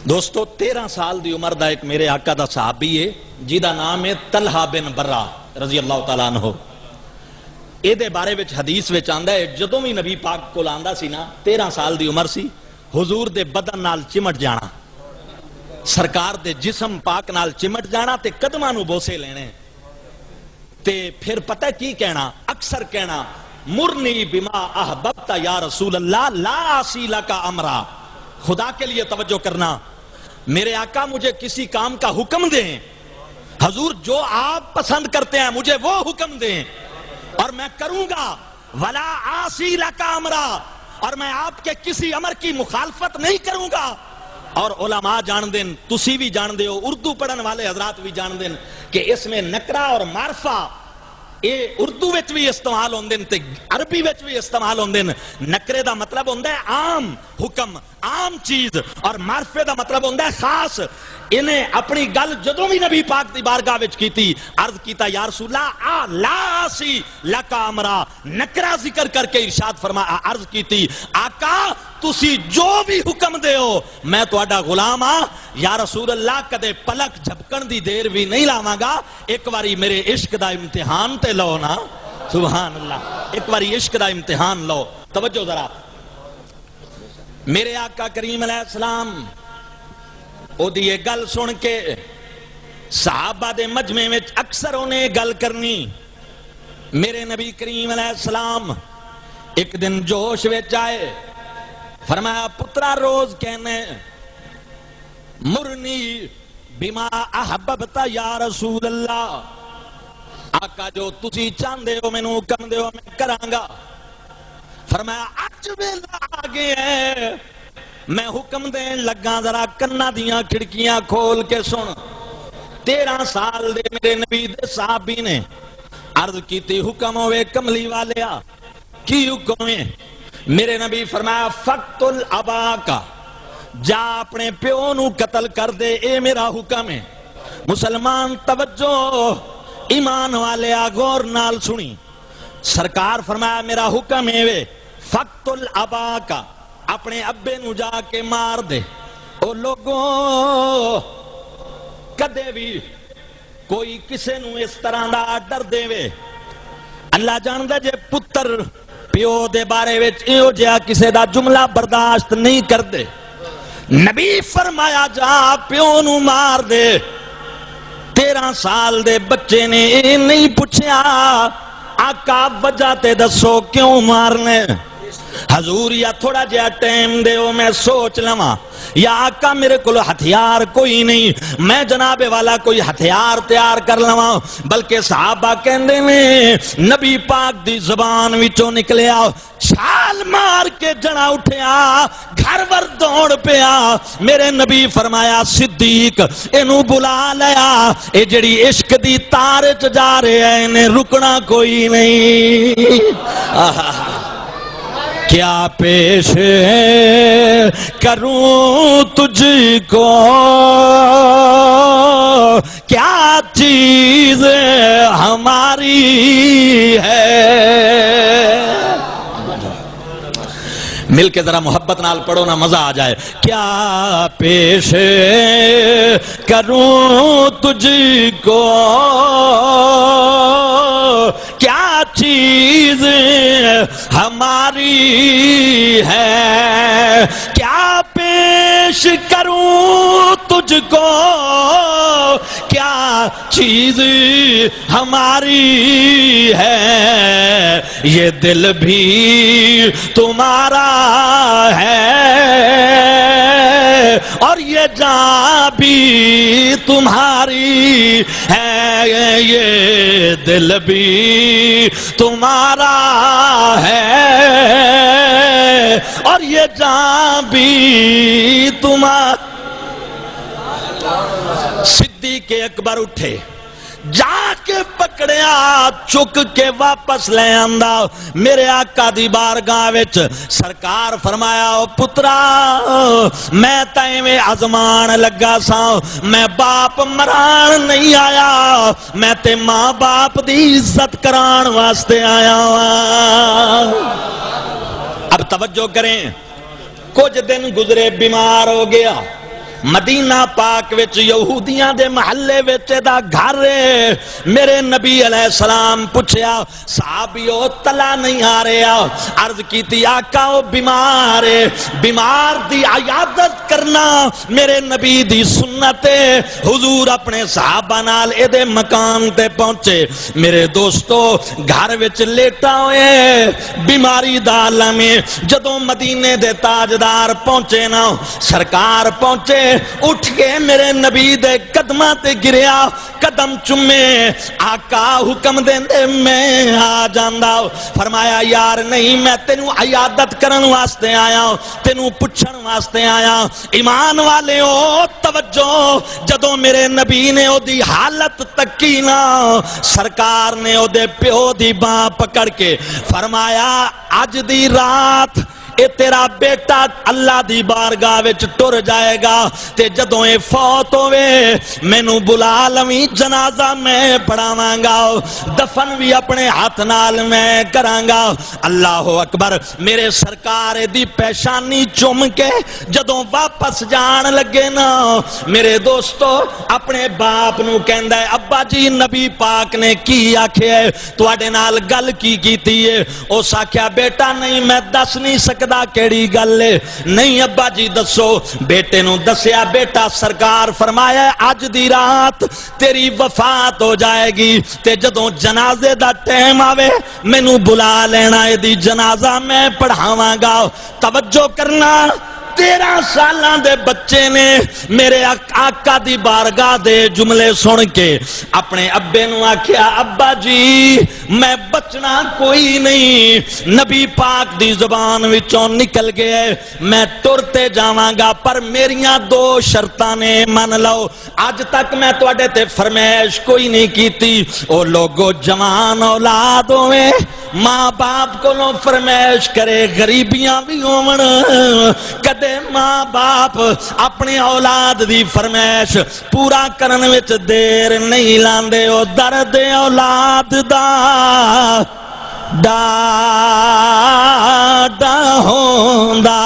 دوستو 13 سال دی عمر دا ایک میرے آقا دا صحابی ہے جیدہ نام ہے طلحہ بن برہ رضی اللہ تعالیٰ عنہ. اے دے بارے وچ حدیث وچ آندا ہے جدوں بھی نبی پاک کول آندا سی نا 13 سال دی عمر سی حضور دے بدن نال چمٹ جانا, سرکار دے جسم پاک نال چمٹ جانا تے قدماں نو بوسے لینے تے پھر پتہ کی کہنا, اکثر کہنا مرنی بما احببت یا رسول اللہ لا آسی لکا امرا. خدا کے لیے توجہ کرنا, میرے آقا مجھے کسی کام کا حکم دیں, حضور جو آپ پسند کرتے ہیں مجھے وہ حکم دیں اور میں کروں گا. ولا آسی لکا امرا, اور میں آپ کے کسی امر کی مخالفت نہیں کروں گا. اور علماء جان دیں, تسی بھی جان دے ہو, اردو پڑھن والے حضرات بھی جان دیں کہ اس میں نکرہ اور معرفہ اے اردو وچ بھی استعمال ہوندے تے عربی وچ بھی استعمال ہوندے. نکرے دا مطلب ہوندا ہے عام حکم, عام چیز, اور معرفے دا مطلب ہوندا ہے خاص. انہیں اپنی گل جدوں بھی نبی پاک دی بارگاہ وچ کیتی, عرض کیتا یا رسول اللہ لا آسی لکا امرا, نکرہ ذکر کر کے ارشاد فرمایا, عرض کیتی آقا تسی جو بھی حکم دے ہو میں تہاڈا غلام ہاں. یا رسول اللہ کدے پلک جھپکن دی دیر بھی نہیں لاواں گا, ایک واری میرے عشق دا امتحان تے لو نا. سبحان اللہ, ایک واری عشق دا امتحان لو. توجہ ذرا, میرے آقا کریم علیہ السلام او دی یہ گل سن کے صحابہ دے مجمع میں اکثر انہیں گل کرنی. میرے نبی کریم علیہ السلام ایک دن جوش وچ آئے, فرمایا پترا روز کہنے مرنی بما احببت یا رسول اللہ, آقا جو تسی چاندے ہو مینوں حکم دے ہو میں کراں گا. فرمایا اج ویلا آ گیا ہے, میں حکم دین لگا, ذرا کنا دیاں کھڑکیاں کھول کے سن. 13 سال دے میرے نبی دے صحابی نے عرض کیتی حکم ہوئے کملی والیا, کی حکم ہے؟ میرے نبی فرمایا فقتل اباکا, جا اپنے پیو نو قتل کر دے, اے میرا حکم ہے. مسلمان توجہ, ایمان والے غور نال سنی. سرکار فرمایا میرا حکم ہے وے فقتل اباکا, اپنے ابے نو جا کے مار دے. او لوگوں کدے بھی کوئی کسے نو اس طرح دا ڈر دے وے, اللہ جاندا جے پتر پیو دے بارے وچ ایو جہا کسے دا جملہ برداشت نہیں کر دے, نبی فرمایا جا پیو نو مار دے. 13 سال دے بچے نے اے نہیں پوچھیا آقا وجہ تے دسو کیوں مارنے, حضور یا تھوڑا جہا ٹائم دے ہو میں سوچ لواں, یا آقا میرے کو ہتھیار کوئی نہیں میں جناب والا کوئی ہتھیار تیار کر لواں. بلکہ صحابہ کہندے نے نبی پاک دی زبان وچوں نکلیا, چھال مار کے جنا اٹھیا, گھر ور دوڑ پیا. میرے نبی فرمایا صدیق اینو بلا لیا, اے جڑی عشق دی تار چ جا رہے ہیں انہیں رکنا کوئی نہیں. کیا پیش کروں تجھ کو, کیا چیز ہماری ہے. مل کے ذرا محبت نال پڑھو نا, مزہ آ جائے. کیا پیش کروں تجھ کو, کیا چیز ہماری ہے, کیا پیش کروں تجھ کو, کیا چیز ہماری ہے. یہ دل بھی تمہارا ہے اور یہ جان بھی تمہاری ہے, یہ دل بھی تمہارا ہے اور یہ جان بھی تمہارا. صدیق اکبر اٹھے, جا کے پکڑیا, چک کے واپس لے آندا. میرے آقا دی بارگاہ وچ سرکار فرمایا او پترا میں تائیں آزمان لگا سا, میں باپ مران نہیں آیا, میں تے ماں باپ دی عزت کران واسطے آیا ہاں. اب توجہ کریں, کچھ دن گزرے بیمار ہو گیا, مدینہ پاک وچ یہودیاں دے محلے وچ دا گھر میرے نبی علیہ السلام پوچھیا صحابیو تلا نہیں آ رہا عرض کیتی آقا وہ بیمار ہے بیمار دی عیادت کرنا میرے نبی دی سنت ہے حضور اپنے صحابہ نال اے دے مکان تے پہنچے میرے دوستو گھر وچ لیٹا ہوئے بیماری دا عالم جدوں مدینے دے تاجدار پہنچے نا سرکار پہنچے اٹھ کے میرے نبی دے قدماں تے گریا قدم چومے آقا حکم دیندے میں آ جاندا فرمایا یار نہیں میں تینوں عیادت کرن واسطے آیا تینوں پوچھن واسطے آیا ایمان والے ہو توجہ جدوں میرے نبی نے او دی حالت تکی نا سرکار نے او دے پیو دی باں پکڑ کے فرمایا اج دی رات اے تیرا بیٹا اللہ دی بارگاہ وچ ٹر جائے گا تے جدوں اے فوت ہوئے مینوں بلا لویں جنازہ میں پڑھاواں گا دفن بھی اپنے ہاتھ نال میں کراں گا اللہ اکبر میرے سرکار دی پیشانی چوم کے جدوں واپس جان لگے نا میرے دوستو اپنے باپ نو کہندا ہے ابا جی نبی پاک نے کی آکھیا ہے تواڈے نال گل کی کیتی ہے اس آکھیا بیٹا نہیں میں دس نہیں سکتا کیڑی گل ہے نہیں ابا جی دسو بیٹے نو دسیا بیٹا سرکار فرمایا اج دی رات تیری وفات ہو جائے گی تے جدوں جنازے دا ٹائم آوے مینوں بلا لینا اے دی جنازہ میں پڑھاواں گا توجہ کرنا 13 سالاں دے بچے نے میرے آقا دی بارگاہ دے جملے سن کے اپنے ابے نو آکھیا ابا جی میں بچنا کوئی نہیں نبی پاک دی زبان وچوں نکل گئے میں ٹرتے جاواں گا پر میریاں 2 شرطاں نے من لو اج تک میں تواڈے تے فرمائش کوئی نہیں کیتی او لوگو جوان اولاد ہوئے ماں باپ کولوں فرمائش کرے غریبیاں بھی ہون کدے ماں باپ اپنے اولاد دی فرمائش پورا کرن وچ دیر نہیں لاندے او درد اولاد دا ڈاڈا ہوندا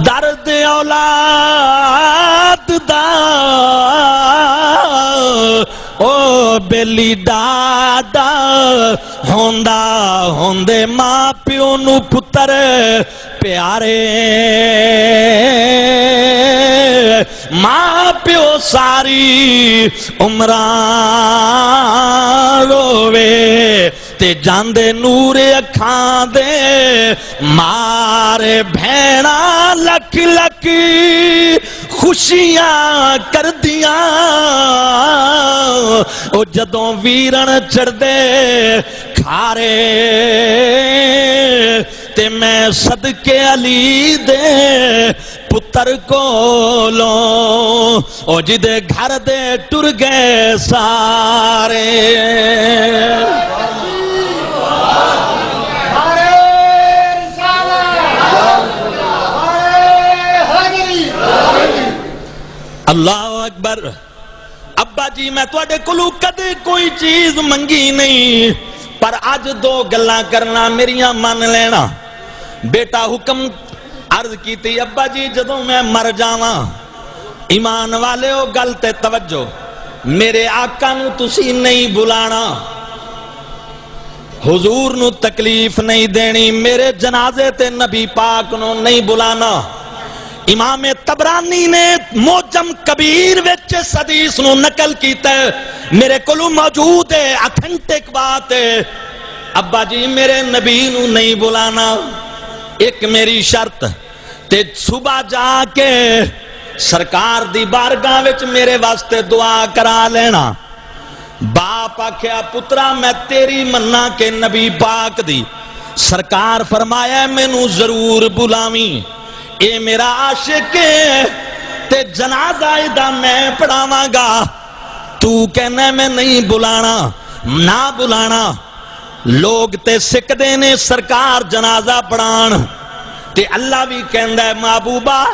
درد اولاد دا او بیلی ڈاڈا ہوندا ہوندے ماں پیو نو پتر پیارے ماں پیو ساری عمران روے تے جاندے نور اکھاں دے مارے بھیڑا لکھ لکھ خوشیاں کر دیاں او جدوں ویرن چڑھ دے کھارے تے میں صدقے علی دے پتر کولوں او جدے گھر دے ٹر گئے سارے اللہ اکبر ابا جی میں تواڈے کولوں کدے کوئی چیز منگی نہیں پر اج 2 گلاں کرنا میریاں من لینا بیٹا حکم عرض کیتی ابا جی جدوں میں مر جاواں ایمان والے او گل تے توجہ میرے آقا نو تسی نہیں بلانا حضور نو تکلیف نہیں دینی میرے جنازے تے نبی پاک نو نہیں بلانا امام طبرانی نے موجم کبیر وچ اس حدیث نو نقل کیتا ہے میرے کولو موجود ہے اتھینٹک بات ہے ابا جی میرے نبی نو نہیں بلانا ایک میری شرط تے صبح جا کے سرکار دی بارگاہ وچ میرے واسطے دعا کرا لینا باپ آکھیا پترا میں تیری مننا کہ نبی پاک دی سرکار فرمایا مینوں ضرور بلاویں اے میرا عاشق ہے تے جنازہ دا میں پڑھاواں گا تو کہنا میں نہیں بلانا نہ بلانا لوگ تے سکدے نے سرکار جنازہ پڑھان تے اللہ بھی کہندا ہے محبوبہ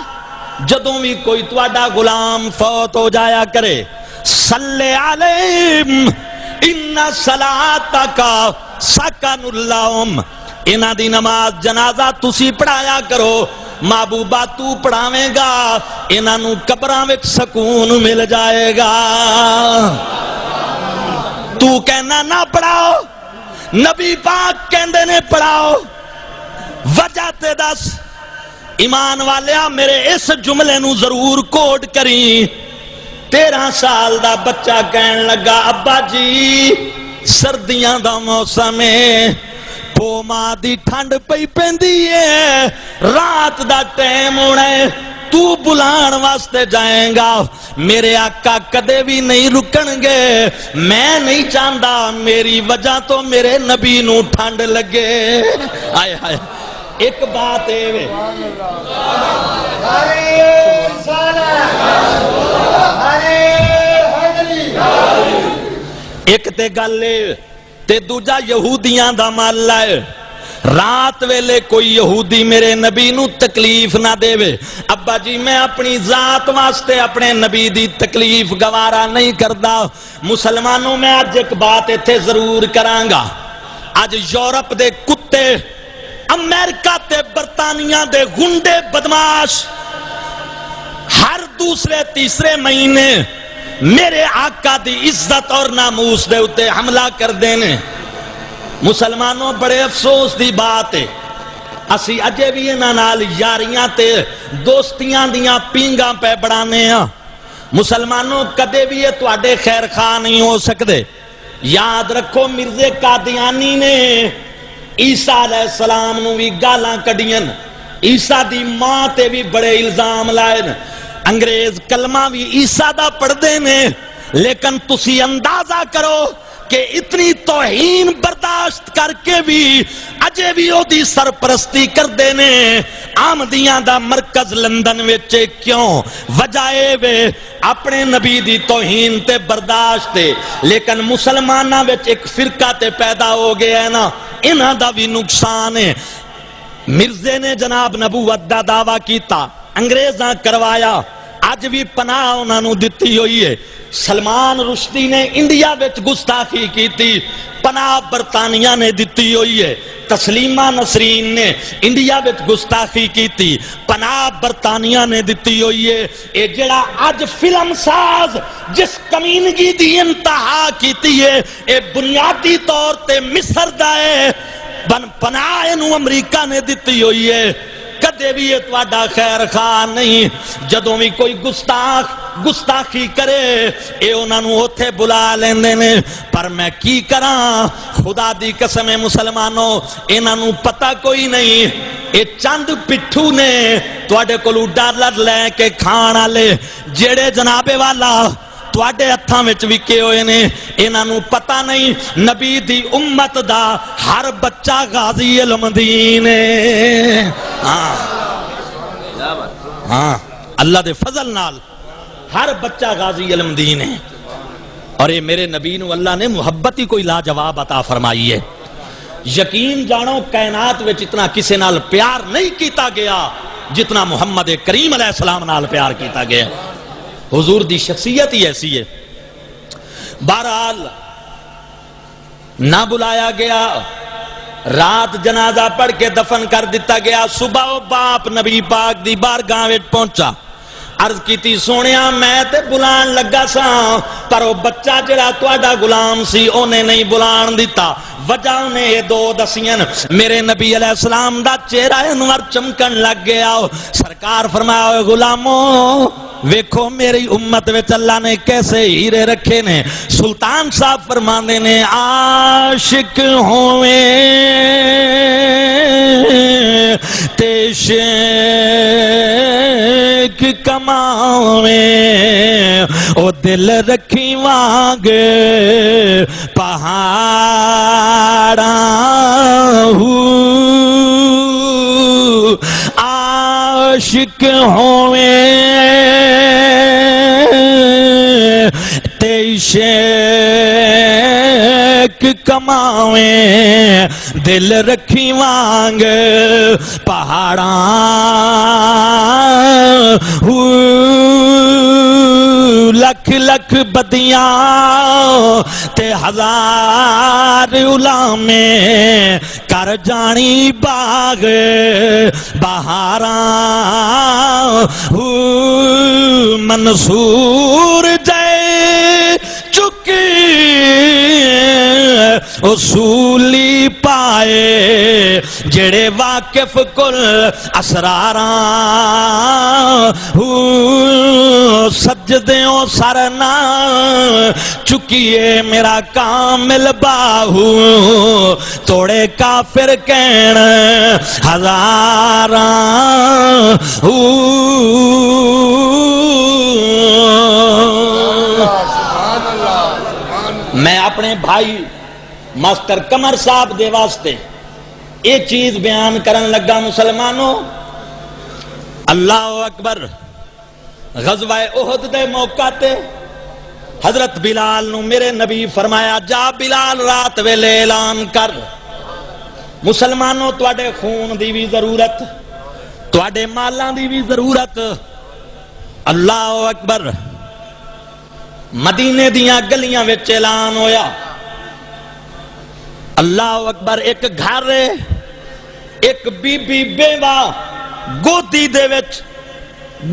جدوں بھی کوئی تواڈا غلام فوت ہو جایا کرے صلی علیہم ان صلاتک سکن لہم انہاں دی نماز جنازہ تسی پڑھایا کرو محبوبہ تو پڑھاویں گا انہاں نوں قبراں وچ سکون مل جائے گا تو کہنا نہ پڑھاؤ نبی پاک کہندے نے پڑھاؤ وجہ تے دس ایمان والیا میرے اس جملے نو ضرور کوڈ کری 13 سال دا بچہ کہن لگا ابا جی سردیاں دا موسم ہے پو ماں دی ٹھنڈ پئی پیندی ہے رات دا ٹائم ہونا ہے تو بلان واسطے جائیں گا میرے آقا کدے بھی نہیں رکن گے میں نہیں چاہتا میری وجہ تو میرے نبی نو ٹھنڈ لگے آئے آئے ایک بات ہے وے ایک تے گل تے دوجا یہودیاں دا محلہ ہے رات ویلے کوئی یہودی میرے نبی نو تکلیف نہ دے وے ابا جی میں اپنی ذات واسطے اپنے نبی دی تکلیف گوارا نہیں کردا مسلمانوں میں آج ایک بات ایتھے ضرور کرانگا آج یورپ دے کتے امریکہ تے برطانیہ دے گنڈے بدماش ہر دوسرے تیسرے مہینے میرے آقا دی عزت اور ناموس دے اتے حملہ کر دینے مسلمانوں بڑے افسوس دی بات ہے اسی اجے بھی انہاں نال یاریاں تے دوستیاں دیاں پینگاں پہ بڑھانے ہیں مسلمانوں کدے بھی یہ تواڈے خیر خواہ نہیں ہو سکتے یاد رکھو مرزے قادیانی نے عیسیٰ علیہ السلام نو بھی گالاں کڈیاں عیسیٰ دی ماں تے بھی بڑے الزام لائے انگریز کلمہ بھی عیسیٰ دا پڑھ دے نے لیکن تسی اندازہ کرو کہ اتنی توہین برداشت کر کے بھی اجے بھی او دی سرپرستی کر دینے آمدیاں دا مرکز لندن وچے کیوں وجائے وے اپنے نبی دی توہین تے برداشت تے لیکن مسلمانہ وچ ایک فرقہ تے پیدا ہو گیا ہے نا انہاں دا بھی نقصان ہے مرزے نے جناب نبوت دا دعویٰ کیتا انگریزاں کروایا آج بھی پناہ انہاں نو دتی ہوئی ہے سلمان رشدی نے انڈیا وچ گستاخی کی تھی پناہ برطانیہ نے دتی ہوئی ہے تسلیمہ نسرین نے انڈیا وچ گستاخی کی تھی پناہ برطانیہ نے دتی ہوئی ہے اے جڑا آج فلم ساز جس کمینگی دی انتہا کیتی ہے اے بنیادی طور تے مصر دا ہے پناہ انہوں امریکہ نے دتی ہوئی ہے کدے بھی یہ تواڈا خیر خواہ نہیں جدوں بھی کوئی گستاخی کرے اے انہاں نوں اوتھے بلا لیندے نے پر میں کی کراں خدا دی قسم مسلمانوں انہاں نوں پتہ کوئی نہیں اے چند پٹھو نے تواڈے کولوں ڈالر لے کے کھان والے جڑے جناب والا تواڈے ہتھاں وچ وکے ہوئے نے انہاں نوں پتہ نہیں نبی دی امت دا ہر بچہ غازی علم دین ہے ہاں اللہ دے فضل نال ہر بچہ غازی علم دین ہے اور یہ میرے نبی نو اللہ نے محبت ہی کوئی لاجواب عطا فرمائی ہے یقین جانو کائنات وچ اتنا کسے نال پیار نہیں کیتا گیا جتنا محمد کریم علیہ السلام نال پیار کیتا گیا حضور دی شخصیت ہی ایسی ہے بہرحال نہ بلایا گیا رات جنازہ پڑھ کے دفن کر دیتا گیا صبح و باپ نبی پاک دی بارگاہ وچ پہنچا عرض کی تھی سونیا میں تے بلان لگا سا پر وہ بچہ جڑا تواڈا غلام سی اونے نہیں بلان دیتا وجہ نے یہ دو دسین میرے نبی علیہ السلام دا چہرہ انور چمکن لگ گیا سرکار فرمایا غلاموں ویکھو میری امت وچ اللہ نے کیسے ہیرے رکھے نے سلطان صاحب فرماندے نے عاشق ہوئے تے شیخ کماوے او دل رکھی وانگ پہاڑاں عاشق ہوئے تے شیخ کماویں دل رکھی وانگ پہاڑاں لکھ لکھ بدیاں تے ہزار علامے کر جانی باغ بہاراں منصور جے چکی اصولی پائے جڑے واقف کل اسراراں سجدیوں سرنا چکیے میرا کامل باہو توڑے کافر کہن ہزاراں میں اپنے بھائی ماسٹر قمر صاحب دے واسطے ایک چیز بیان کرن لگا مسلمانوں اللہ اکبر غزوہ احد دے موقع تے حضرت بلال نو میرے نبی فرمایا جا بلال رات ویلے اعلان کر مسلمانوں تواڈے خون دی بھی ضرورت تواڈے مالاں دی بھی ضرورت اللہ اکبر مدینے دیاں گلیاں وچ اعلان ہویا اللہ اکبر ایک گھر ایک بی بی بیوہ گودی دے وچ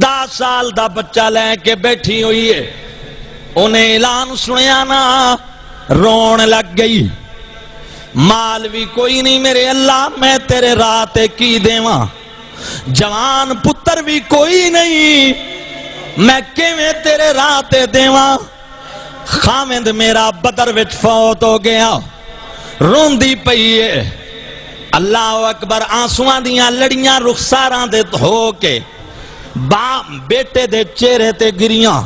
10 سال دا بچہ لے کے بیٹھی ہوئی ہے انہیں اعلان سنیا نا رون لگ گئی مال بھی کوئی نہیں میرے اللہ میں تیرے راہ تے کی دیواں جوان پتر بھی کوئی نہیں میں کیویں تیرے راہ تے دیواں خامد میرا بدر وچ فوت ہو گیا روندی پئی ہے اللہ اکبر آنسواں دیاں لڑیاں رخساراں دے ہو کے بیٹے دے چہرے تے گریاں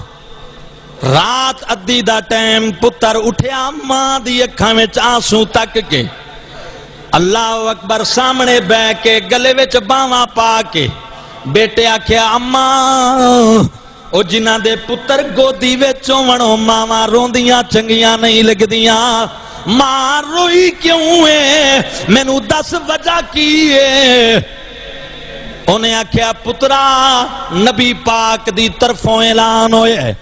رات ادی دا ٹائم پتر اٹھیا ماں دی اکھاں وچ آنسو تک کے اللہ اکبر سامنے بہ کے گلے وچ باواں پا کے بیٹے آکھیا اماں او جنہاں دے پتر گودی وچ ہونو ماواں روندیاں چنگیاں نہیں لگدیاں ماں روئی کیوں ہے مینوں دس وجہ کی ہے انہیں آکھیا پترا نبی پاک دی طرفوں اعلان ہوئے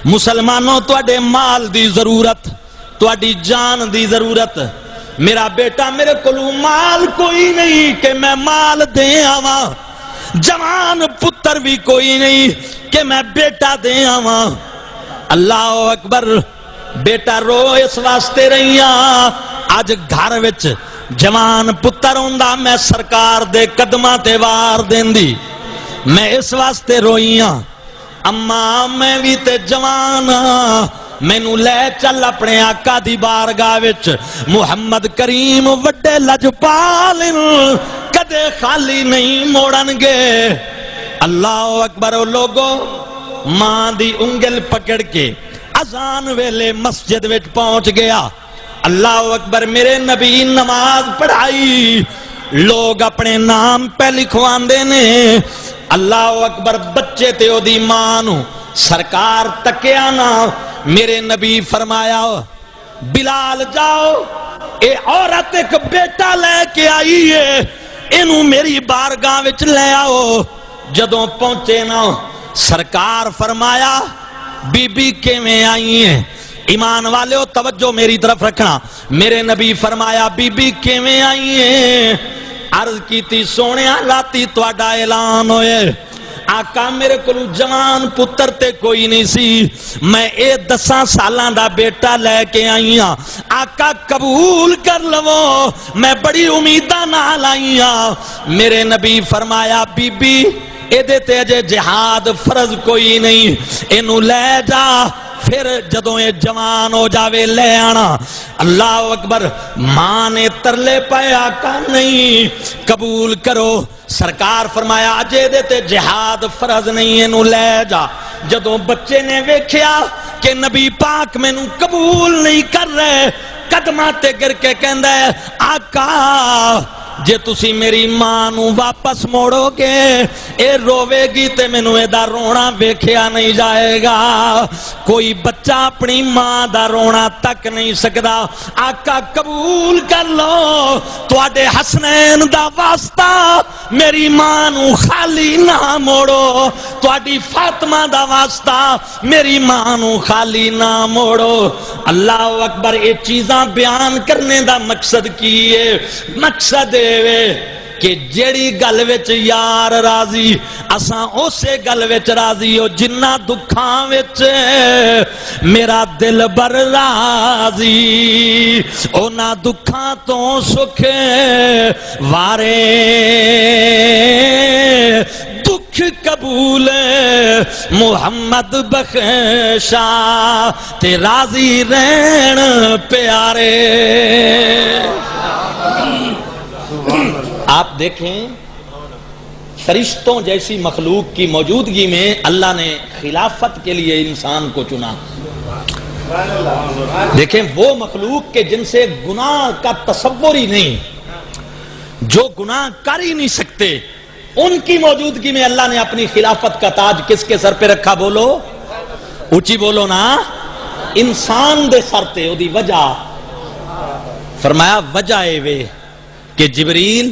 مسلمانوں تواڈے مال دی ضرورت تواڈی جان دی ضرورت میرا بیٹا میرے کولوں مال کوئی نہیں کہ میں مال دے آواں جوان پتر بھی کوئی نہیں کہ میں بیٹا دے آواں اللہ اکبر بیٹا رو اس واسطے رہیاں آج گھر وچ جوان پتر ہوندا میں سرکار دے قدماں تے وار دیندی میں اس واسطے روئیاں اماں میں بھی تے جوان مینوں لے چل اپنے آقا دی بارگاہ وچ محمد کریم وڈے لجپال کدے خالی نہیں موڑن گے اللہ اکبر لوگو ماں دی انگل پکڑ کے اذان ویلے مسجد وچ پہنچ گیا اللہ اکبر میرے نبی نماز پڑھائی لوگ اپنے نام پہ لکھواندے نے اللہ اکبر بچے تے او دی ماں نو سرکار تکیا نا میرے نبی فرمایا بلال جاؤ اے عورت ایک بیٹا لے کے آئی ہے اینو میری بارگاہ وچ لے آؤ جدوں پہنچے نا سرکار فرمایا بی بی کیویں آئی ہیں ایمان والے ہو توجہ میری طرف رکھنا میرے نبی فرمایا بی بی کیویں آئی ہیں عرض کیتی سونیا راتی تواڈا اعلان ہوئے آقا میرے کولو جوان پتر تے کوئی نہیں سی میں 10 سالاں دا بیٹا لے کے آئی ہاں آقا قبول کر لو میں بڑی امیداں نال آئی ہاں میرے نبی فرمایا بی بی ایدے تے اجے جہاد فرض کوئی نہیں اینو لے جا پھر جدوں یہ جوان ہو جاوے لے آنا اللہ اکبر ماں نے ترلے پائے آقا نہیں قبول کرو سرکار فرمایا اجے دے تے جہاد فرض نہیں اینو لے جا جدوں بچے نے ویکھیا کہ نبی پاک مینوں قبول نہیں کر رہے قدماں تے گر کے کہندا ہے آقا جے تسی میری ماں نو واپس موڑو گے اے روے گی تے مینوں اے دا رونا ویکھیا نہیں جائے گا. کوئی بچہ اپنی ماں دا رونا تک نہیں سکدا. آقا قبول کر لو تواڈے حسنین دا واسطہ میری ماں نو خالی نہ موڑو, تواڈی فاطمہ دا واسطہ میری ماں نو خالی نہ موڑو. اللہ اکبر. یہ چیزاں بیان کرنے دا مقصد کی ہے؟ مقصد کہ جیڑی گل وچ یار راضی اساں اسے گل وچ راضی ہو جنہ دکھاں وچ میرا دل بر راضی. اونا دکھاں تو سکھ وارے دکھ قبول محمد بخشا تے راضی رہن پیارے. آپ دیکھیں فرشتوں جیسی مخلوق کی موجودگی میں اللہ نے خلافت کے لیے انسان کو چنا. دیکھیں وہ مخلوق کے جن سے گناہ کا تصور ہی نہیں, جو گناہ کر ہی نہیں سکتے, ان کی موجودگی میں اللہ نے اپنی خلافت کا تاج کس کے سر پہ رکھا؟ بولو اونچی بولو نا. انسان دے سر تے. او دی وجہ فرمایا وجہ اے وے کہ جبریل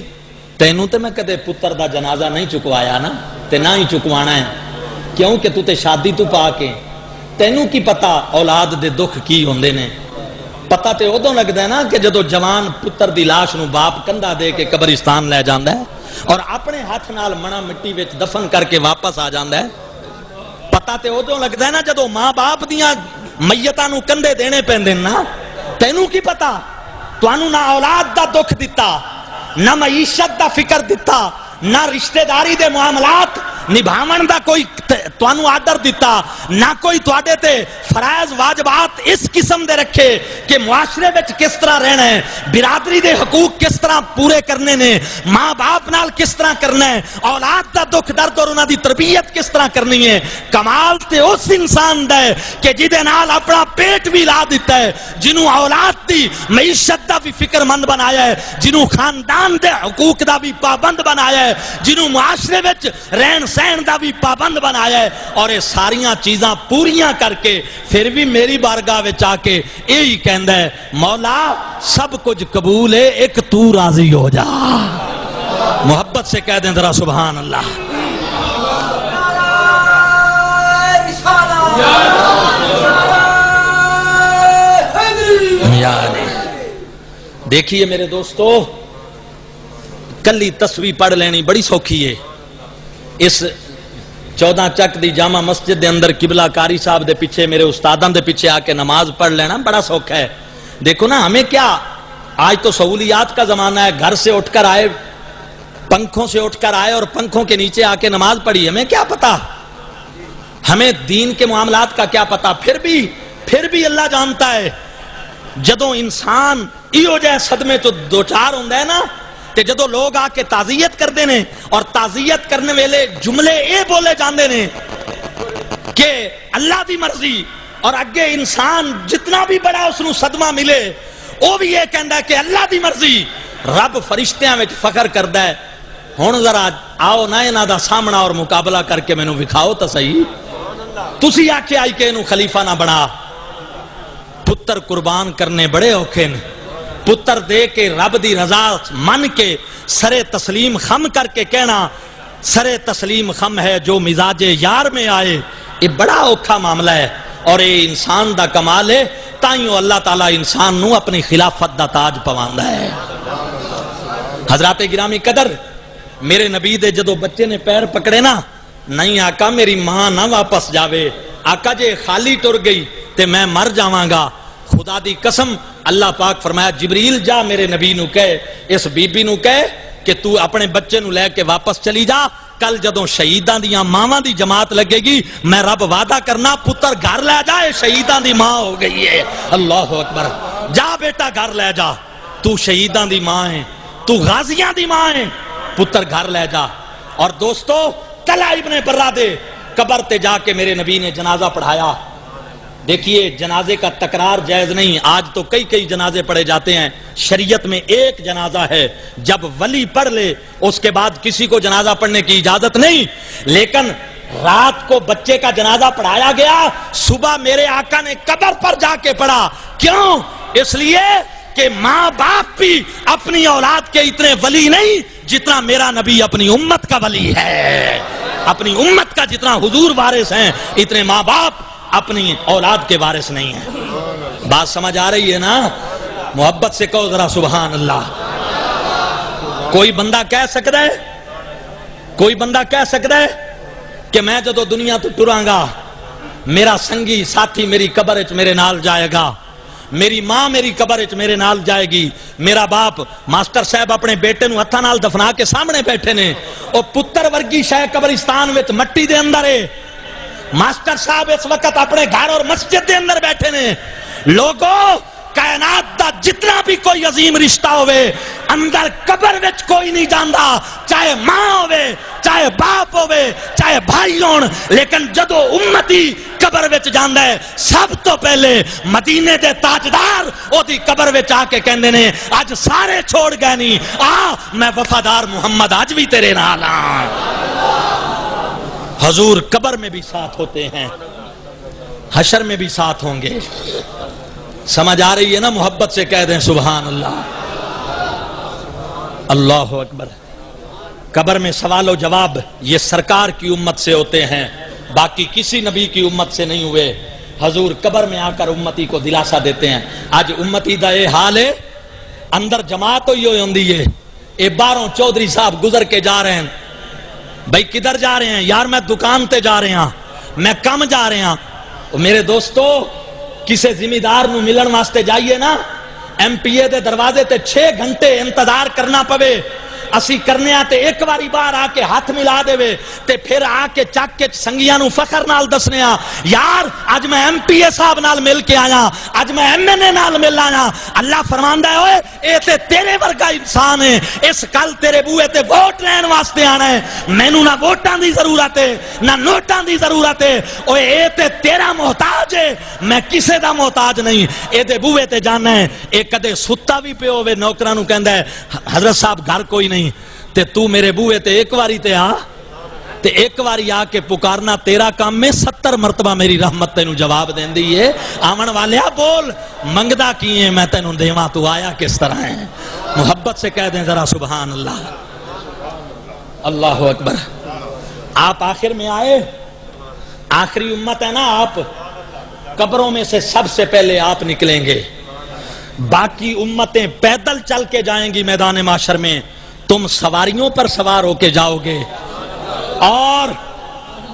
تینوں تے میں کدے پتر دا جنازہ نہیں چکوایا نا, تے نہ ہی چکوانا ہے. کیوں کہ تو تے شادی تو پا کے تینوں کی پتا اولاد دے دکھ کی ہوندے نے. پتا تے ادوں لگدا ہے نا کہ جدو جوان پتر دی لاش نو باپ کندھا دے کے قبرستان لے جاندا ہے اور اپنے ہاتھ نال منا مٹی وچ دفن کر کے واپس آ جاندا ہے. پتا تے ادوں لگدا ہے نا جدو ماں باپ دیاں میتاں نو کندھے دینے پیندے نا. تینوں کی پتا تانوں نہ اولاد دا دکھ دتا, نہ معیشت دا فکر دتا, نہ رشتہ داری دے معاملات نبھاون دا کوئی تانوں آرڈر دیتا, نہ کوئی تواڈے تے فرائض واجبات اس قسم دے رکھے کہ معاشرے وچ کس طرح رہنا ہے, برادری دے حقوق کس طرح پورے کرنے نے, ماں باپ نال کس طرح کرنا ہے, اولاد دا دکھ درد اور انہاں دی تربیت کس طرح کرنی ہے. کمال تے اس انسان دا ہے کہ جدے نال اپنا پیٹ بھی لا دیتا ہے, جنوں اولاد دی معیشت دا بھی فکر مند بنایا ہے, جنوں خاندان دے حقوق دا بھی پابند بنایا ہے, جنوں معاشرے وچ رہن سہن دا بھی پابند بنایا ہے. اور یہ ساریاں چیزاں پوریاں کر کے پھر بھی میری بارگاہ وچ آ کے یہی کہندا ہے مولا سب کچھ قبول ہے, ایک تو راضی ہو جا. محبت سے کہہ دیں ذرا سبحان اللہ. دیکھیے میرے دوستو, کلی تسبیح پڑھ لینی بڑی سوکھی ہے. اس 14 چک دی جامع مسجد دے اندر قبلہ کاری صاحب دے پیچھے میرے استاداں دے پیچھے آ کے نماز پڑھ لینا بڑا سوکھا ہے. دیکھو نا ہمیں کیا, آج تو سہولیات کا زمانہ ہے, گھر سے اٹھ کر آئے, پنکھوں سے اٹھ کر آئے اور پنکھوں کے نیچے آ کے نماز پڑھی. ہمیں کیا پتا, ہمیں دین کے معاملات کا کیا پتا. پھر بھی اللہ جانتا ہے. جدوں انسان ایو جائے صدمے تو دوچار ہوندا ہے نا, تے جدو لوگ آ کے تعزیت کردے نے اور تعزیت کرنے ویلے جملے اے بولے جاندے نے کہ اللہ دی مرضی, اور اگے انسان جتنا بھی بڑا اس نو صدمہ ملے وہ بھی یہ کہندا ہے کہ اللہ دی مرضی. رب فرشتیاں وچ فخر کردا ہے, ہن ذرا آؤ نا انہاں دا سامنا اور مقابلہ کر کے مینوں وکھاؤ تے صحیح. تسی آکھے آئی کہ اینو خلیفہ نہ بنا. پتر قربان کرنے بڑے اوکھے نے, پتر دے کے رب دی رضا من کے سرے تسلیم خم کر کے کہنا سرے تسلیم خم ہے جو مزاج یار میں آئے, یہ بڑا اوکھا معاملہ ہے. اور یہ انسان دا کمال ہے, تائیوں اللہ تعالیٰ انسان نو اپنی خلافت دا تاج پواندا ہے. حضرات گرامی قدر, میرے نبی دے جدو بچے نے پیر پکڑے نا, نہیں آقا میری ماں نہ واپس جاوے, آقا جے خالی ٹر گئی تے میں مر جاواں گا. خدا دی قسم اللہ پاک فرمایا جبریل جا میرے نبی نو کہے, اس بی بی نو کہے کہ تو اپنے بچے نو لے کے واپس چلی جا. کل جدوں شہیداں دیاں ماواں دی جماعت لگے گی میں رب وعدہ کرنا پتر گھر لے جائے, شہیداں دی ماں ہو گئی ہے. اللہ اکبر. جا بیٹا گھر لے جا, تو شہیداں دی ماں ہے, تو غازیاں دی ماں ہے, پتر گھر لے جا. اور دوستو طلحہ ابن برہ دے قبر تے جا کے میرے نبی نے جنازہ پڑھایا. دیکھیے جنازے کا تکرار جائز نہیں. آج تو کئی جنازے پڑھے جاتے ہیں. شریعت میں ایک جنازہ ہے, جب ولی پڑھ لے اس کے بعد کسی کو جنازہ پڑھنے کی اجازت نہیں. لیکن رات کو بچے کا جنازہ پڑھایا گیا, صبح میرے آقا نے قبر پر جا کے پڑھا. کیوں؟ اس لیے کہ ماں باپ بھی اپنی اولاد کے اتنے ولی نہیں جتنا میرا نبی اپنی امت کا ولی ہے. اپنی امت کا جتنا حضور وارث ہیں اتنے ماں باپ اپنی اولاد کے وارث نہیں ہیں. بات سمجھ آ رہی ہے نا؟ محبت سے کہو ذرا سبحان اللہ. کوئی بندہ کہہ سکتا ہے, کوئی بندہ کہہ سکتا ہے کہ میں جدو دنیا تو ٹراں گا میرا سنگی ساتھی میری قبر وچ میرے نال جائے گا, میری ماں میری قبر وچ میرے نال جائے گی, میرا باپ ماسٹر صاحب اپنے بیٹے نو ہتھاں نال دفنا کے سامنے بیٹھے نے, او پتر ورگی شے قبرستان وچ مٹی دے اندر ہے. ماسٹر صاحب اس وقت اپنے گھر اور مسجد دے اندر بیٹھے نے. لوگوں, کائنات دا جتنا بھی کوئی عظیم رشتہ ہوئے اندر قبر وچ کوئی نہیں جاندا, چاہے ماں ہوئے, چاہے باپ ہوئے, چاہے بھائی ہون. لیکن جدو امتی قبر وچ جاندا ہے سب تو پہلے مدینے دے تاجدار او دی قبر وچ آ کے کہندے نے اج سارے چھوڑ گئے نہیں, آ میں وفادار محمد اج بھی تیرے نال ہاں. حضور قبر میں بھی ساتھ ہوتے ہیں, حشر میں بھی ساتھ ہوں گے. سمجھ آ رہی ہے نا؟ محبت سے کہہ دیں سبحان اللہ. اللہ اکبر. قبر میں سوال و جواب یہ سرکار کی امت سے ہوتے ہیں, باقی کسی نبی کی امت سے نہیں ہوئے. حضور قبر میں آ کر امتی کو دلاسا دیتے ہیں. آج امتی دا یہ حال ہے, اندر جماعت ہوئی ہوندی ہے, اے باہروں چودھری صاحب گزر کے جا رہے ہیں. بھائی کدھر جا رہے ہیں؟ یار میں دکان تے جا رہے ہیں, میں کم جا رہے ہیں. میرے دوستو, کسے ذمہ دار نو ملن واسطے جائیے نا, ایم پی اے دے دروازے تے 6 گھنٹے انتظار کرنا پوے. اسی کرنے آتے ایک باری باہر آ کے ہاتھ ملا دے وے تے پھر آ کے چک کے سنگیاں نو فخر نال دسنے آ یار اج میں ایم پی اے صاحب نال مل کے آیا, اج میں ایم این اے نال مل آیا. اللہ فرماندا ہے اوئے اے تے تیرے ورگا انسان ہے, اس کل تیرے بوئے تے ووٹ لین واسطے آنا ہے. مینوں نہ ووٹاں دی ضرورت ہے نہ نوٹاں دی ضرورت ہے. اوئے اے تے تیرا محتاج ہے, میں کسے دا محتاج نہیں. اے دے بوئے تے جانا ہے. اے کدے ستا بھی پے ہوے نوکراں نو کہندا ہے حضرت صاحب گھر کوئی نہیں, تے تو میرے بوئے تے ایک واری تے آ, تے ایک واری آ کے پکارنا تیرا کام میں 70 مرتبہ میری رحمت تینوں جواب دین دی ہے. آمن والیا بول منگدا کی ہے میں تینوں دیواں, تو آیا کس طرح ہے؟ محبت سے کہہ دیں ذرا سبحان اللہ. اللہ اکبر. آپ آخر میں آئے, آخری امت ہے نا آپ, قبروں میں سے سب سے پہلے آپ نکلیں گے, باقی امتیں پیدل چل کے جائیں گی میدان معاشر میں, تم سواریوں پر سوار ہو کے جاؤ گے. اور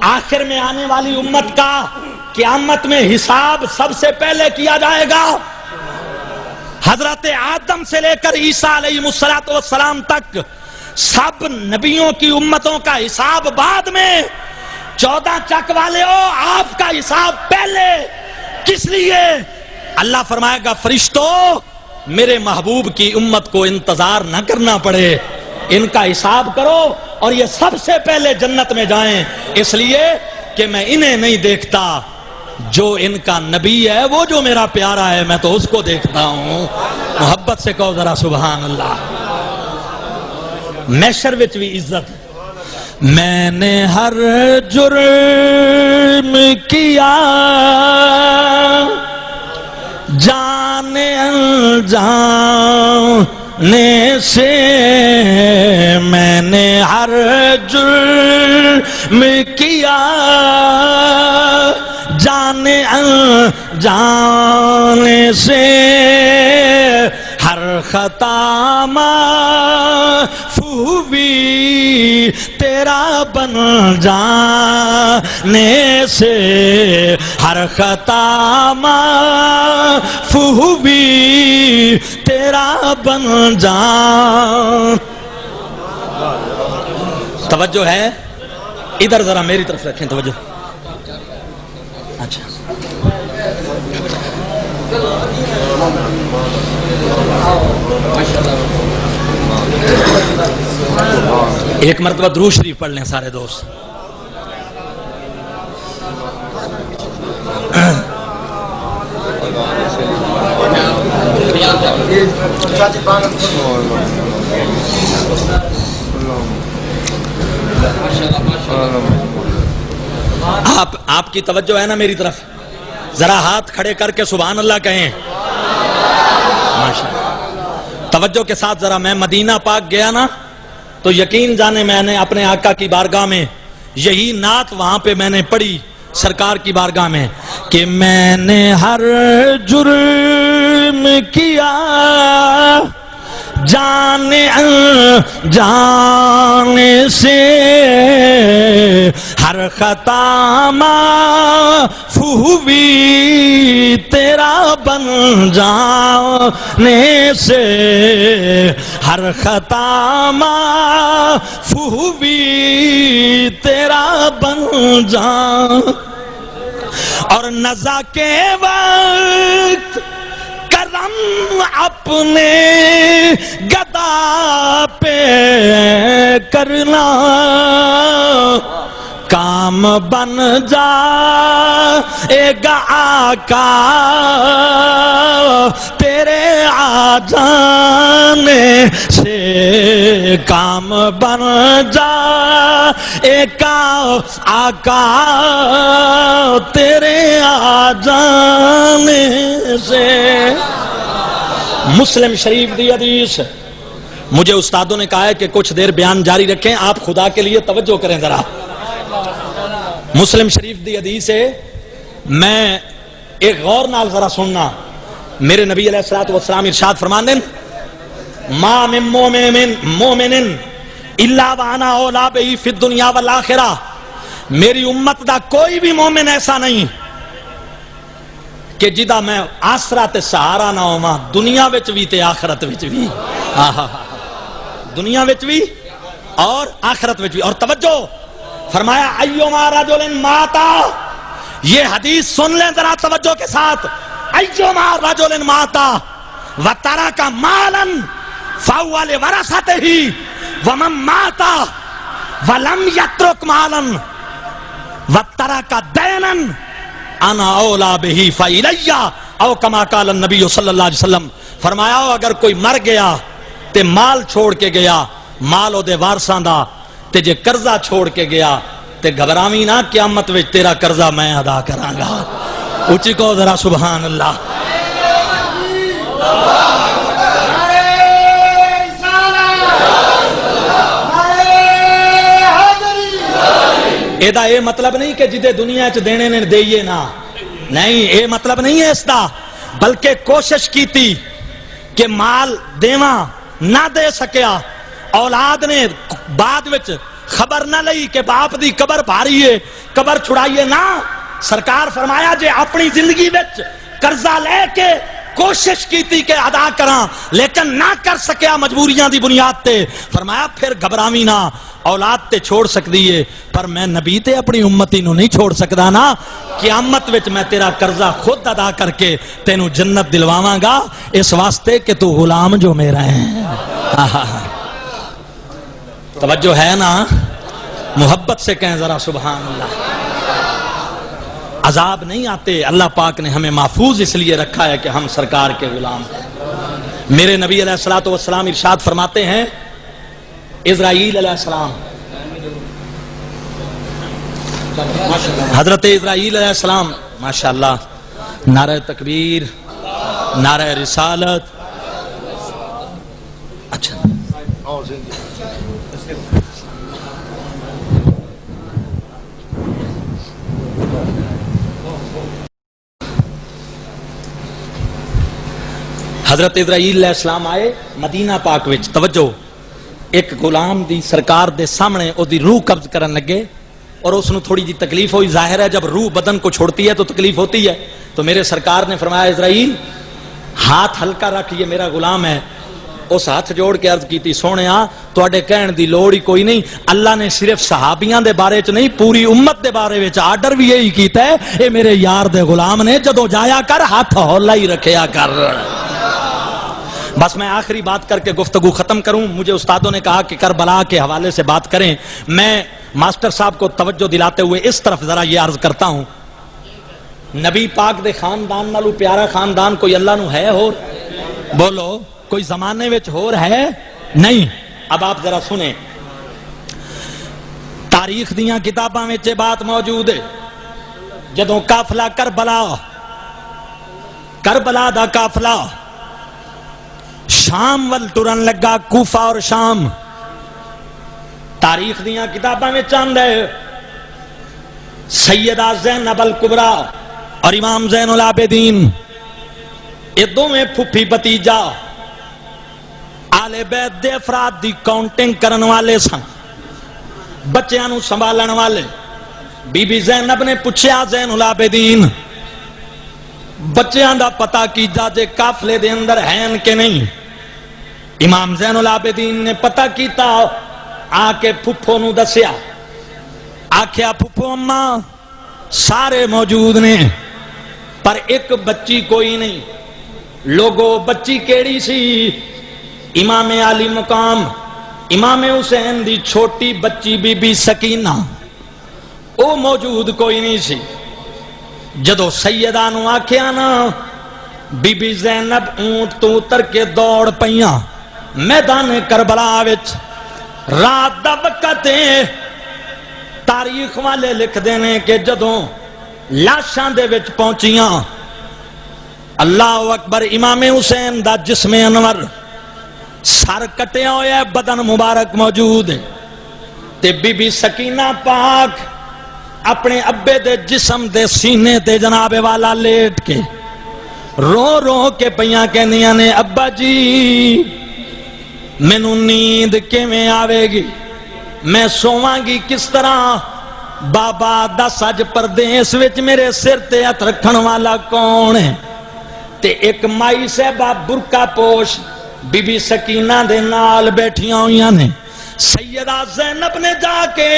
آخر میں آنے والی امت کا قیامت میں حساب سب سے پہلے کیا جائے گا. حضرت آدم سے لے کر عیسیٰ علیہ السلام تک سب نبیوں کی امتوں کا حساب بعد میں. 14 چک والے ہو, آپ کا حساب پہلے. کس لیے؟ اللہ فرمائے گا فرشتوں میرے محبوب کی امت کو انتظار نہ کرنا پڑے, ان کا حساب کرو اور یہ سب سے پہلے جنت میں جائیں, اس لیے کہ میں انہیں نہیں دیکھتا, جو ان کا نبی ہے وہ جو میرا پیارا ہے میں تو اس کو دیکھتا ہوں. محبت سے کہو ذرا سبحان اللہ. محشر وچ بھی عزت. میں نے ہر جرم کیا جانے انجانے سے, میں نے ہر جرم کیا جانے انجانے سے, ہر خطا معفو بھی تیرا بن جانے سے, ہر خطا معفو بھی تیرا بن جان. توجہ ہے ادھر ذرا میری طرف رکھیں توجہ. اچھا ایک مرتبہ درود شریف پڑھ لیں سارے دوست. آپ کی توجہ ہے نا میری طرف؟ ذرا ہاتھ کھڑے کر کے سبحان اللہ کہیں. ماشاءاللہ. توجہ کے ساتھ ذرا، میں مدینہ پاک گیا نا تو یقین جانے میں نے اپنے آقا کی بارگاہ میں یہی نعت وہاں پہ میں نے پڑھی سرکار کی بارگاہ میں کہ میں نے ہر جرم کیا جانے جانے سے، ہر خطا معاف ہوئی تیرا بن جانے سے، ہر خطا معاف ہوئی تیرا بن جان. اور نزا کے وقت کرم اپنے گدا پہ کرنا، کام بن جائے گا آقا تیرے آ جانے سے، کام بن جائے گا آقا تیرے آ جانے سے. مسلم شریف دی حدیث. مجھے استادوں نے کہا ہے کہ کچھ دیر بیان جاری رکھیں، آپ خدا کے لیے توجہ کریں ذرا. مسلم شریف دی حدیث ہے، میں ایک غور نال ذرا سننا. میرے نبی علیہ الصلوۃ والسلام ارشاد فرماندے ما من مومن الا وانا اولا بہ فی الدنیا والآخرہ. میری امت دا کوئی بھی مومن ایسا نہیں کہ جدا میں آسرا تے سہارا نہ ہوواں، دنیا وچ بھی تے آخرت وچ بھی. دنیا وچ بھی اور آخرت وچ بھی. اور توجہ فرمایا ایوما رجل ماتا، یہ حدیث سن لیں ذرا توجہ کے ساتھ. ایوما رجل ماتا وترک مالا فهو لورثته ومن مات ولم يترك مالا وترک دینا انا اولا بہ فالی او کما قال النبی صلی اللہ علیہ وسلم. فرمایا اگر کوئی مر گیا تے مال چھوڑ کے گیا، مال او دے وارثاں دا، تے جے قرضہ چھوڑ کے گیا تے گھبراویں نہ، قیامت وچ تیرا قرضہ میں ادا کراں گا. اونچی کو ذرا سبحان اللہ. ایدہ اے مطلب نہیں کہ جدے دنیا چ دینے نے دئیے نہ، نہیں اے مطلب نہیں ہے اس دا، بلکہ کوشش کیتی کہ مال دیواں نہ دے سکیا، اولاد نے بعد وچ خبر نہ لئی کہ باپ دی قبر بھاری ہے، قبر چھڑائیے نہ. سرکار فرمایا جے اپنی زندگی وچ قرضہ لے کے کوشش کیتی کہ ادا کراں لیکن نہ کر سکیا مجبوریاں دی بنیاد تے، فرمایا پھر گھبراویں نہ، اولاد تے چھوڑ سکتی ہے پر میں نبی تے اپنی امتی نو نہیں چھوڑ سکدا نا. قیامت وچ میں تیرا قرضہ خود ادا کر کے تینو جنت دلواواں گا، اس واسطے کہ تو غلام جو میرا ہے. توجہ ہے نا؟ محبت سے کہیں ذرا سبحان اللہ. عذاب نہیں آتے، اللہ پاک نے ہمیں محفوظ اس لیے رکھا ہے کہ ہم سرکار کے غلام ہیں. میرے نبی علیہ الصلوۃ والسلام ارشاد فرماتے ہیں اسرائیل علیہ السلام، حضرت اسرائیل علیہ السلام ماشاءاللہ، نعرہ تکبیر، نعرہ رسالت. اچھا حضرت اسرائیل علیہ السلام آئے مدینہ پاک وچ. توجہ، ایک غلام دی سرکار دے سامنے او دی روح قبض کرن لگے اور اس نو تھوڑی جی تکلیف ہوئی. ظاہر ہے جب روح بدن کو چھوڑتی ہے تو تکلیف ہوتی ہے. تو میرے سرکار نے فرمایا اسرائیل ہاتھ ہلکا رکھ، یہ میرا غلام ہے. اس ہاتھ جوڑ کے عرض کیتی سونیا تواڈے کہن دی لوڑ ہی کوئی نہیں، اللہ نے صرف صحابیاں دے بارے چ نہیں پوری امت دے بارے وچ آرڈر بھی یہی کیتا ہے، اے میرے یار دے غلام نے جدوں جایا کر ہاتھ ہولا ہی رکھیا کر. بس میں آخری بات کر کے گفتگو ختم کروں. مجھے استادوں نے کہا کہ کربلا کے حوالے سے بات کریں. میں ماسٹر صاحب کو توجہ دلاتے ہوئے اس طرف ذرا یہ عرض کرتا ہوں، نبی پاک دے خاندان نالو پیارا خاندان کوئی اللہ نو ہے؟ بولو کوئی زمانے وچ ہور ہے نہیں. اب آپ ذرا سنیں، تاریخ دیاں کتاباں وچ یہ بات موجود ہے. جدوں قافلہ کربلا دا قافلہ شام ول ٹرن لگا، کوفہ اور شام، تاریخ دیاں کتاباں وچ آندا ہے سیدہ زینب الکبریٰ اور امام زین العابدین یہ دونوں پھپھی بتیجا آل بیت دے افراد دی کاؤنٹنگ کرن والے سن، بچیاں نو سنبھالن والے. بی بی زینب نے پوچھیا زین العابدین بچیاں دا پتہ کیتا جے قافلے دے اندر ہیں کہ نہیں. امام زین العابدین نے پتہ کیتا، آ کے پھپھو نو دسیا، آکھیا پھپھو اماں سارے موجود نے پر ایک بچی کوئی نہیں. لوگو بچی کیڑی سی؟ امام علی مقام امام حسین دی چھوٹی بچی بی بی سکینہ، او موجود کوئی نہیں سی. جدو سیدہ نو آکھیا نا، بی بی زینب اونٹ تو اتر کے دوڑ پئیاں میدان کربلا وچ. رات دا وقت ہے، تاریخ والے لکھ دینے کہ جدوں لاشاں دے وچ پہنچیاں، اللہ اکبر، امام حسین دا جسم انور سر کٹیا ہویا ہے، بدن مبارک موجود ہے، تے بی بی سکینہ پاک اپنے ابے دے جسم دے سینے تے جناب والا لیٹ کے رو رو کے پیاں کہندیاں نے ابا جی مینوں نیند کیویں آوے گی، میں سوواں گی کس طرح؟ بابا دس اج پردیس وچ میرے سر تے ہاتھ رکھن والا کون ہے؟ تے ایک مائی صاحبہ برقع پوش بی بی سکینہ دے نال بیٹھیاں ہویاں نے. سیدہ زینب نے جا کے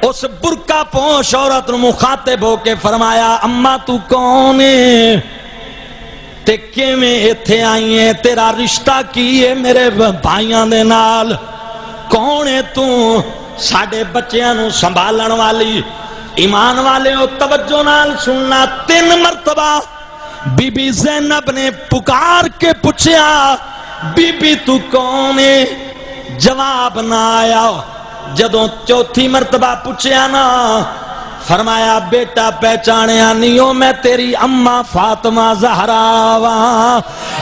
اس برقع پوش عورت نو مخاطب ہو کے فرمایا اماں تو کون ہے تے کیویں ایتھے آئی ہے؟ تیرا رشتہ کی ہے میرے بھائیاں دے نال؟ کون ہے تو؟ ساڈے بچیاں نو سنبھالن والی. ایمان والے او توجہ نال سننا، 3 مرتبہ بی بی زینب نے پکار کے پوچھیا بی بی تو کون ہے؟ جواب نہ آیا. جدوں 4تھی مرتبہ پوچھیا نا، فرمایا بیٹا پہچانیا نہیں، میں تیری اماں فاطمہ زہرا واں.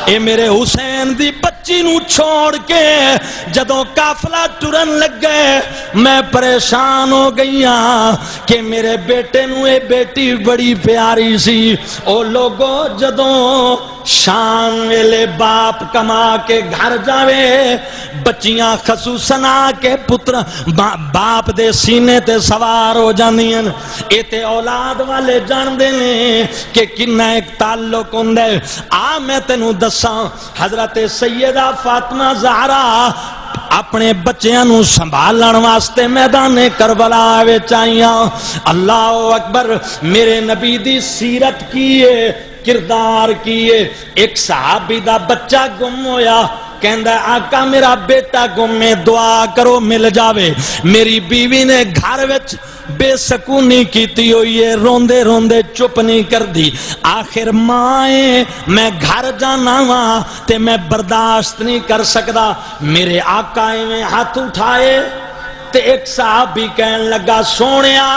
اے میرے حسین دی بچی نو چھوڑ کے جدوں قافلہ ٹرن لگ گئے میں پریشان ہو گئیاں کہ میرے بیٹے نو اے بیٹی بڑی پیاری سی. او لوگو جدوں شام ویلے باپ کما کے گھر جاوے، بچیاں خصوصاً آ کے پتر باپ دے سینے تے سوار ہو جاندیاں. اے تے اولاد والے جان دے نے کہ کنہ ایک تعلق ہوندا ہے. آ میں تینوں دساں، حضرت سیدہ فاطمہ زہرا اپنے بچیاں نو سنبھالن واسطے میدان کربلا وچ آئیاں. اللہ اکبر، میرے نبی دی سیرت کیے، کردار کیے. ایک صحابی دا بچہ گم ہویا، کہندا ہے آقا میرا بیٹا گم ہے، دعا کرو مل جاوے. میری بیوی نے گھر وچ بے سکونی کیتی ہوئی ہے، روندے روندے چپ نہیں کر دی. آخر ماں میں گھر جانا وا تے میں برداشت نہیں کر سکدا. میرے آقا میں ہاتھ اٹھائے تے ایک صحابی کہن لگا سونیا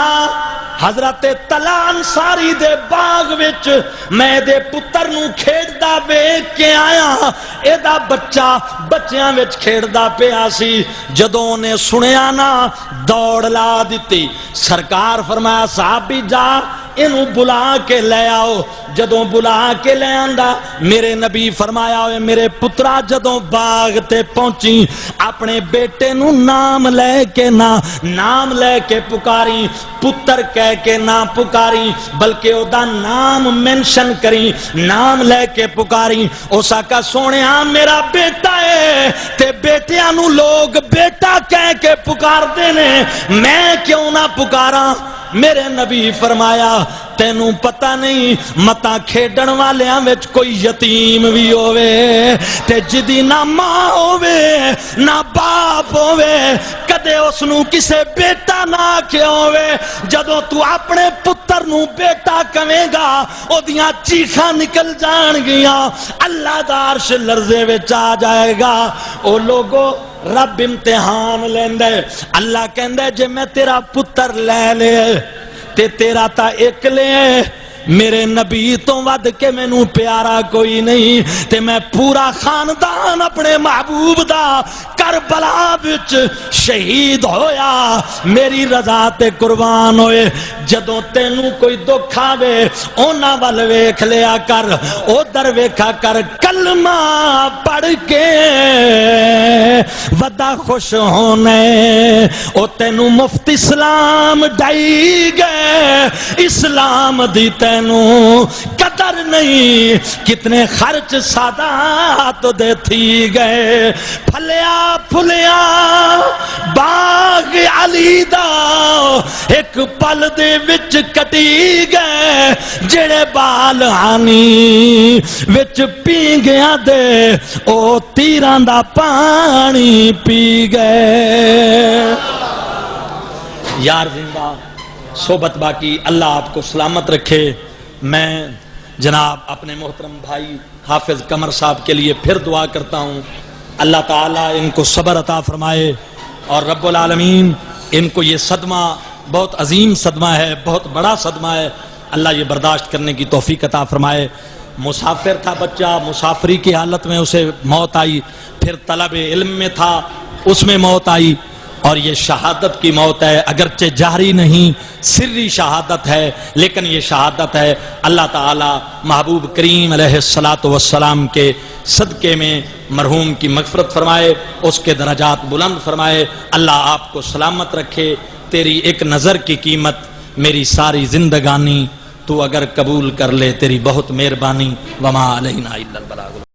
حضرت طلحہ انصاری دے باغ وچ میں دے پتر نو کھیڑدا ویکھ کے آیا، اے دا بچہ بچیاں وچ کھیڑدا پیا سی. جدوں نے سنیا نا دوڑ لا دتی. سرکار فرمایا صحابی جا اینو بلا کے لے آؤ. جدوں بلا کے لے آندا میرے نبی فرمایا ہوئے میرے پترا جدوں باغ تے پہنچی اپنے بیٹے نو نام لے کے پکاری، پتر کہہ کے نہ پکاری بلکہ او دا نام منشن کری، نام لے کے پکاری. اس آقا سونیا میرا بیٹا ہے تے بیٹیاں نو لوگ بیٹا کہہ کے پکار دے نے، میں کیوں نہ پکاراں؟ میرے نبی فرمایا تینوں پتہ نہیں متا کھیڈن والیاں وچ کوئی یتیم بھی ہووے تے جدی نہ ماں ہووے نہ باپ ہووے کدے اس نو کسے بیٹا نہ آکھیا ہووے جدوں تو اپنے پتر نو بیٹا کہے گا او دیاں چیخاں نکل جان گیاں اللہ دا عرش لرزے وچ آ جائے گا او لوگو رب امتحان لیندے اللہ کہندے جے میں تیرا پتر لے لے تے تیرا تا ایک لے میرے نبی تو ود کے مینوں پیارا کوئی نہیں تے میں پورا خاندان اپنے محبوب دا کربلا وچ شہید ہویا میری رضا تے قربان ہوئے جدوں تینوں کوئی دکھ آوے اونا ول ویکھ لیا کر ادھر ویکھا کر کلمہ پڑھ کے ودا خوش ہونے او تینوں مفت اسلام ڈائی گئے اسلام دی تینوں قدر نہیں کتنے خرچ سادات دے تھی گئے پھلیا پھلیا باغ علی دا ایک پل دے وچ کٹی گئے جڑے بال ہانی وچ پی گیا دے او تیران دا پانی پی گئے یار زندہ صحبت باقی اللہ آپ کو سلامت رکھے میں جناب اپنے محترم بھائی حافظ قمر صاحب کے لیے پھر دعا کرتا ہوں اللہ تعالیٰ ان کو صبر عطا فرمائے اور رب العالمین ان کو یہ صدمہ بہت عظیم صدمہ ہے بہت بڑا صدمہ ہے اللہ یہ برداشت کرنے کی توفیق عطا فرمائے مسافر تھا بچہ مسافری کی حالت میں اسے موت آئی پھر طلب علم میں تھا اس میں موت آئی اور یہ شہادت کی موت ہے اگرچہ جہری نہیں سری شہادت ہے لیکن یہ شہادت ہے اللہ تعالی محبوب کریم علیہ السلام کے صدقے میں مرحوم کی مغفرت فرمائے اس کے درجات بلند فرمائے اللہ آپ کو سلامت رکھے تیری ایک نظر کی قیمت میری ساری زندگانی تو اگر قبول کر لے تیری بہت مہربانی وما علینا الا البلاغ